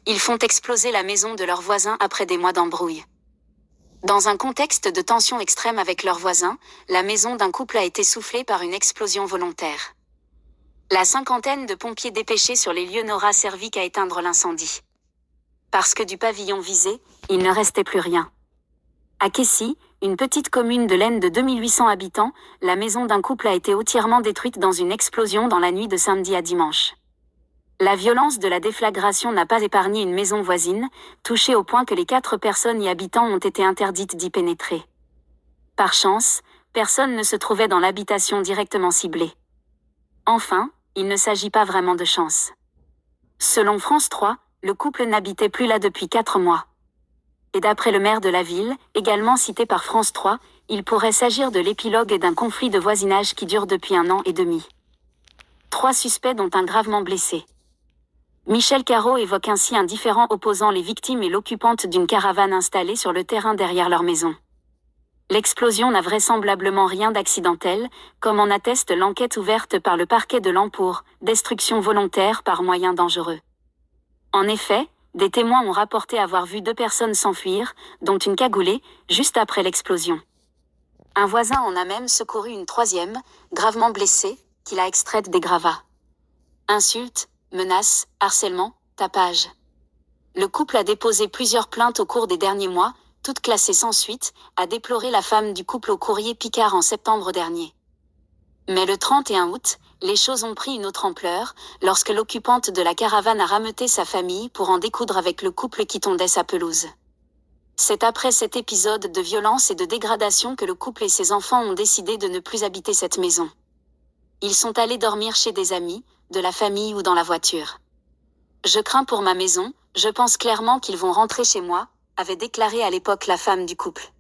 Ils font exploser la maison de leurs voisins après des mois d'embrouille. Dans un contexte de tension extrême avec leurs voisins, la maison d'un couple a été soufflée par une explosion volontaire. La cinquantaine de pompiers dépêchés sur les lieux n'aura servi qu'à éteindre l'incendie. Parce que du pavillon visé, il ne restait plus rien. À Kessy, une petite commune de l'Aisne de 2800 habitants, la maison d'un couple a été entièrement détruite dans une explosion dans la nuit de samedi à dimanche. La violence de la déflagration n'a pas épargné une maison voisine, touchée au point que les 4 personnes y habitant ont été interdites d'y pénétrer. Par chance, personne ne se trouvait dans l'habitation directement ciblée. Enfin, il ne s'agit pas vraiment de chance. Selon France 3, le couple n'habitait plus là depuis 4 mois. Et d'après le maire de la ville, également cité par France 3, il pourrait s'agir de l'épilogue d'un conflit de voisinage qui dure depuis 1 an et demi. 3 suspects dont un gravement blessé. Michel Carreau évoque ainsi un différend opposant les victimes et l'occupante d'une caravane installée sur le terrain derrière leur maison. L'explosion n'a vraisemblablement rien d'accidentel, comme en atteste l'enquête ouverte par le parquet de Laon pour destruction volontaire par moyens dangereux. En effet, des témoins ont rapporté avoir vu 2 personnes s'enfuir, dont une cagoulée, juste après l'explosion. Un voisin en a même secouru une 3e, gravement blessée, qu'il a extraite des gravats. Insultes, menaces, harcèlement, tapage. Le couple a déposé plusieurs plaintes au cours des derniers mois, toutes classées sans suite, a déploré la femme du couple au courrier Picard en septembre dernier. Mais le 31 août, les choses ont pris une autre ampleur, lorsque l'occupante de la caravane a rameuté sa famille pour en découdre avec le couple qui tondait sa pelouse. C'est après cet épisode de violence et de dégradation que le couple et ses enfants ont décidé de ne plus habiter cette maison. Ils sont allés dormir chez des amis, de la famille ou dans la voiture. « Je crains pour ma maison, je pense clairement qu'ils vont rentrer chez moi », avait déclaré à l'époque la femme du couple.